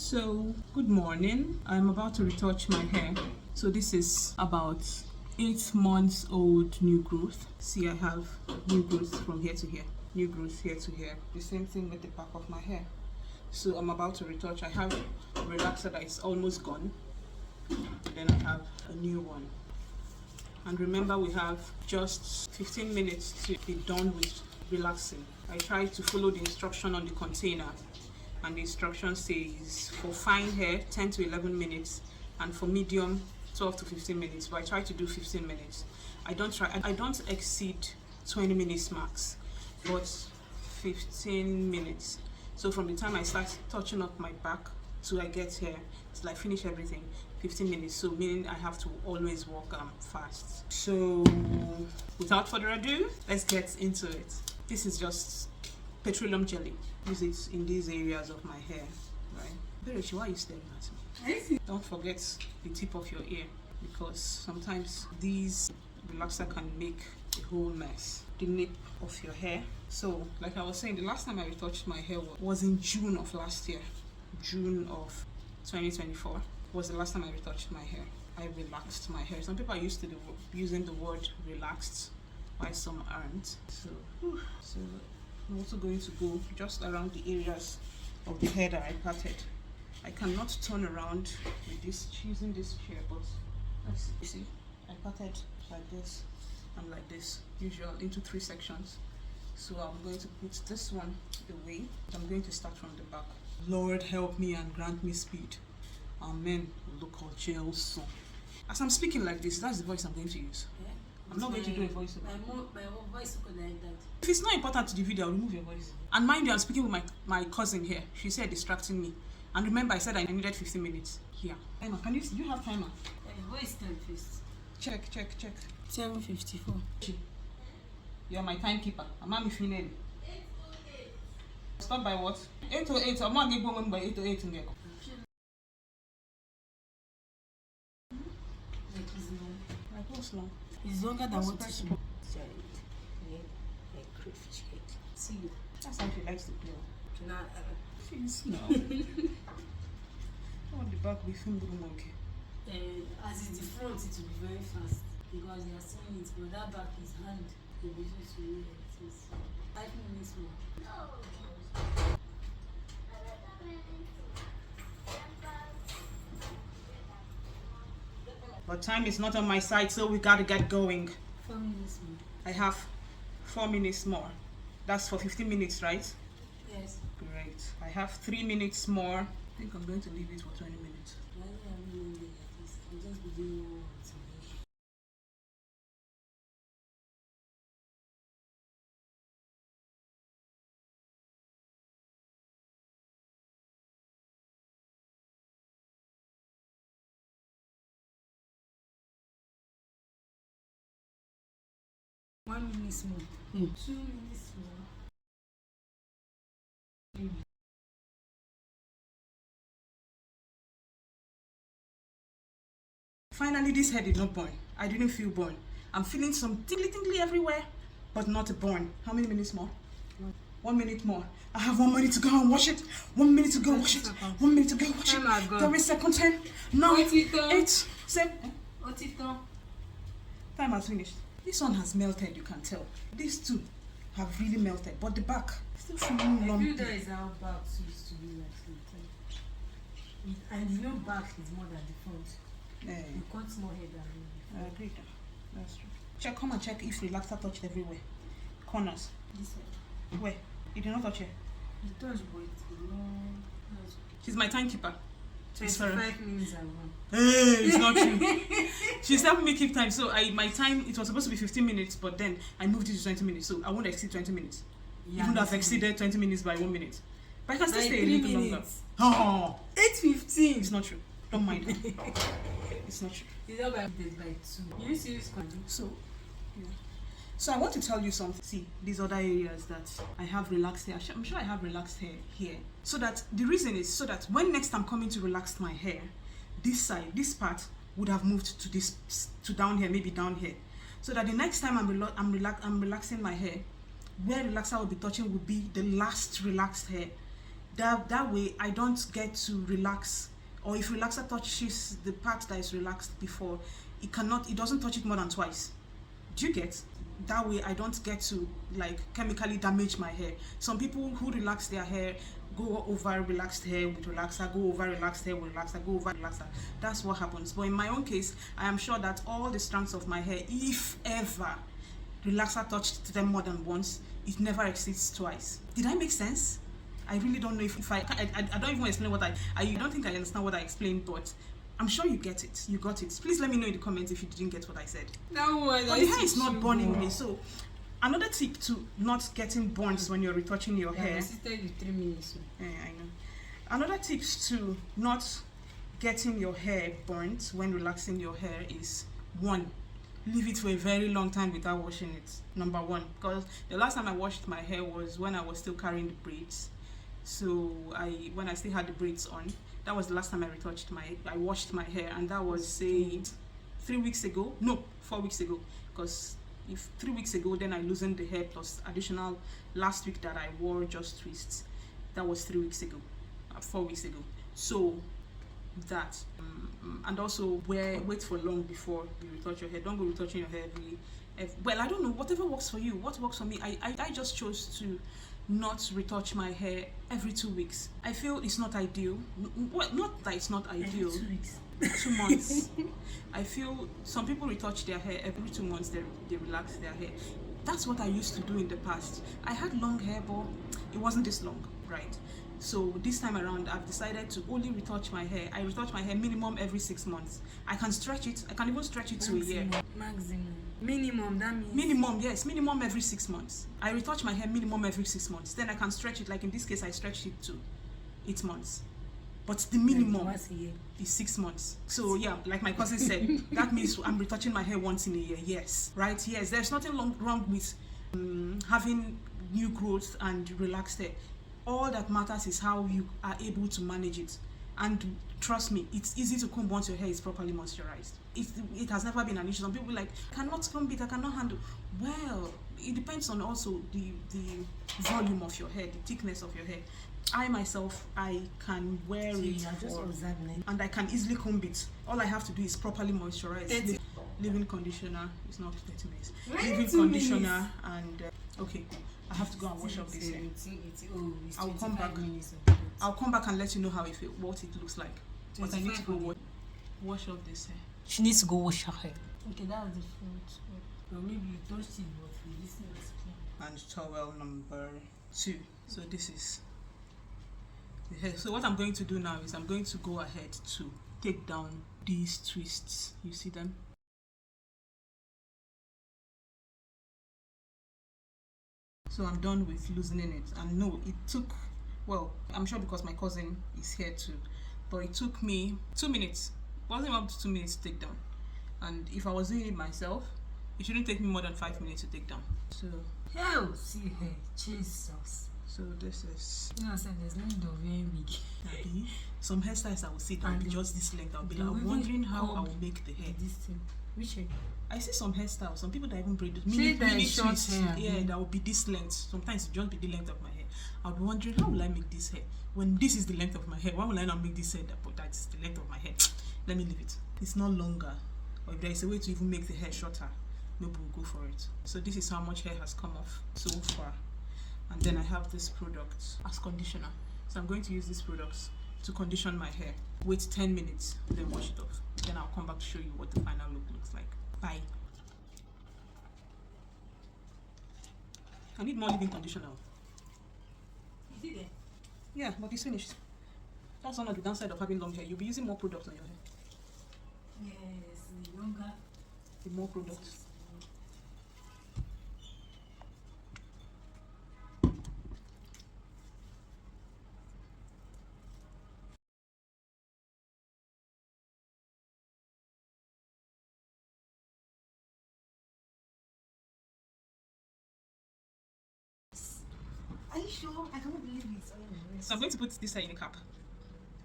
So, good morning. I'm about to retouch my hair. So this is about 8 months old new growth. See, I have new growth from here to here, new growth here to here. The same thing with the back of my hair. So I'm about to retouch. I have a relaxer that is almost gone. Then I have a new one. And remember, we have just 15 minutes to be done with relaxing. I try to follow the instruction on the container, and the instruction says for fine hair 10 to 11 minutes and for medium 12 to 15 minutes, but I try to do 15 minutes. I don't exceed 20 minutes max, but 15 minutes. So from the time I start touching up my back till I get here till I finish everything, 15 minutes. So meaning I have to always walk fast. So without further ado, let's get into it. This is just petroleum jelly. Use it in these areas of my hair, right? Berechi, why are you staring at me? Don't forget the tip of your ear, because sometimes these relaxer can make a whole mess. The nape of your hair. So like I was saying, the last time I retouched my hair was in June of last year. June of 2024 was the last time I retouched my hair. I relaxed my hair. Some people are used to using the word relaxed, while some aren't. So I'm also going to go just around the areas of the hair that I parted. I cannot turn around with this using this chair, but let's see. I parted like this and like this, usual into 3 sections. So I'm going to put this one away. I'm going to start from the back. Lord, help me and grant me speed. Amen. Local jail song. As I'm speaking like this, that's the voice I'm going to use. Yeah. I'm not going to do a voice over. My voice could like that. If it's not important to the video, I'll remove your voice. And mind you, I'm speaking with my cousin here. She said distracting me. And remember, I said I needed 15 minutes. Here. Emma, do you have timer? Voice time first. Check. 7:54. You're my timekeeper. I'm not finale. Stop by what? 8:08. I'm not going by 8:08. Like what's long? It's longer than what is you see you. That's how she likes to play. She's no. Oh, the back we filmed the monkey. As it's the front, it will be very fast because they are seeing it, but that back is hand. The business will be 5 minutes more. But time is not on my side, so we gotta get going. 4 minutes more. I have 4 minutes more. That's for 15 minutes, right? Yes. Great. I have 3 minutes more. I think I'm going to leave it for 20 minutes. Why am I doing this? I'll just be doing one today. One minute more. 2 minutes more. Finally, this hair did not burn. I didn't feel burn. I'm feeling some tingly everywhere, but not a burn. How many minutes more? 1 minute more. I have 1 minute to go and wash it. 1 minute to go wash it. 1 minute to go wash it. 30 seconds. 10, 9, 8, 7. Time has finished. This one has melted, you can tell. These two have really melted, but the back still feeling lumpy. I feel that is how back used to be like something. And you know back is more than the front. Yeah. You cut more hair than me. I agree. That's true. Come and check if relaxer touched everywhere. Corners. This one. Where? You did not touch it. The touch, but it's long. She's my timekeeper. 25 minutes ago. Hey, it's not true. She's helping me keep time. So my time, it was supposed to be 15 minutes, but then I moved it to 20 minutes. So I won't exceed 20 minutes. Yeah, even though I've exceeded 20 minutes by 1 minute. But I can still stay a little longer. Oh, 8:15. It's not true. Don't mind her. It's not true. It's not by 2. You used to use So, yeah. So I want to tell you something. See, these other areas that I have relaxed hair. I'm sure I have relaxed hair here. So that the reason is so that when next I'm coming to relax my hair, this side, this part would have moved to down here, maybe down here. So that the next time I'm relaxing my hair, where relaxer will be touching will be the last relaxed hair. That way I don't get to relax, or if relaxer touches the part that is relaxed before, it doesn't touch it more than twice. Do you get? That way I don't get to like chemically damage my hair. Some people who relax their hair go over relaxed hair with relaxer, go over relaxed hair with relaxer, go over relaxer. That's what happens. But in my own case, I am sure that all the strands of my hair, if ever relaxer touched them more than once, it never exceeds twice. Did I make sense? I really don't know if I don't even explain what I don't think I understand what I explained, but I'm sure you get it. You got it. Please let me know in the comments if you didn't get what I said. No, but the hair is not burning me. So another tip to not getting burns when you're retouching your hair. I assisted you 3 minutes. Yeah, I know. Another tips to not getting your hair burnt when relaxing your hair is, one, leave it for a very long time without washing it. Number one, because the last time I washed my hair was when I was still carrying the braids. So when I still had the braids on, that was the last time I washed my hair, and that was say 3 weeks ago. No, 4 weeks ago. Because if 3 weeks ago, then I loosened the hair plus additional last week that I wore just twists. That was 3 weeks ago, 4 weeks ago. So that and also wait for long before you retouch your hair. Don't go retouching your hair every well, I don't know, whatever works for you. What works for me, I just chose to not retouch my hair every 2 weeks. I feel it's not ideal. Well, not that it's not ideal. Every 2 weeks. 2 months. I feel some people retouch their hair every 2 months. They relax their hair. That's what I used to do in the past. I had long hair, but it wasn't this long, right? So this time around, I've decided to only retouch my hair. I retouch my hair minimum every 6 months. I can stretch it. I can even stretch it to a year. Maximum. Minimum, that means. Minimum, yes, minimum every 6 months. I retouch my hair minimum every 6 months. Then I can stretch it, like in this case, I stretched it to 8 months. But the minimum is 6 months. So yeah, like my cousin said, that means I'm retouching my hair once in a year. Yes, right? Yes, there's nothing wrong with having new growth and relaxed hair. All that matters is how you are able to manage it. And trust me, it's easy to comb once your hair is properly moisturized. It has never been an issue. Some people like, I cannot comb it, I cannot handle. Well, it depends on also the volume of your hair, the thickness of your hair. I myself, I can wear it and I can easily comb it. All I have to do is properly moisturize. Leave-in conditioner, it's not 30 minutes. Leave-in conditioner and okay, I have to go and wash up this hair. I'll come back. I'll come back and let you know how what it looks like. But I need to go wash up this hair. She needs to go wash her hair. Okay, that's the front. Or maybe you touched it, but this thing is clean. And towel number 2. So this is the hair. So what I'm going to do now is I'm going to go ahead to take down these twists. You see them? So I'm done with loosening it. And no, it took, well, I'm sure because my cousin is here too, but it took me 2 minutes. It wasn't up to 2 minutes to take down. And if I was doing it myself, it shouldn't take me more than 5 minutes to take down. So hell, see her, Jesus. So this is. You know, I said there's no need of very big. Some hairstyles I will see that will be just this length. I'll be like, I'm wondering how I will make the hair. This thing. Which hair? I see some hairstyles. Some people that even braid mini short hair. Yeah, that will be this length. Sometimes it just be the length of my hair. I'll be wondering, how will I make this hair? When this is the length of my hair, why will I not make this hair but that's the length of my hair? Let me leave it. It's not longer. Or if there is a way to even make the hair shorter, maybe we'll go for it. So this is how much hair has come off so far. And then I have this product as conditioner. So I'm going to use this product to condition my hair. Wait 10 minutes, then wash it off. Then I'll come back to show you what the final look looks like. Bye. I need more leave-in conditioner. Is it there? Yeah, but it's finished. That's one of the downside of having long hair. You'll be using more products on your hair. Yes, the longer. The more products. Are you sure? I cannot believe it. So I'm going to put this hair in a cap.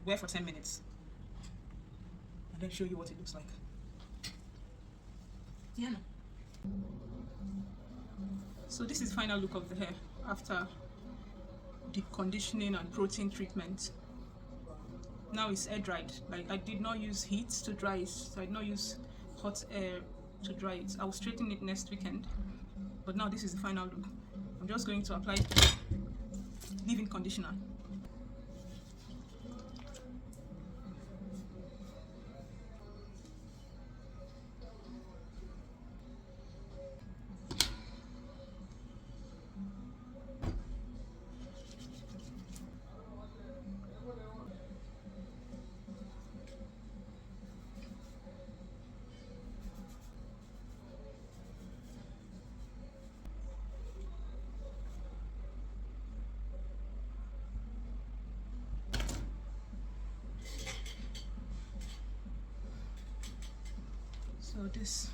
Wear for 10 minutes. And then show you what it looks like. Diana. So this is the final look of the hair after deep conditioning and protein treatment. Now it's air dried. Like I did not use heat to dry it, so I did not use hot air to dry it. I will straighten it next weekend. But now this is the final look. I'm just going to apply leave-in conditioner. So this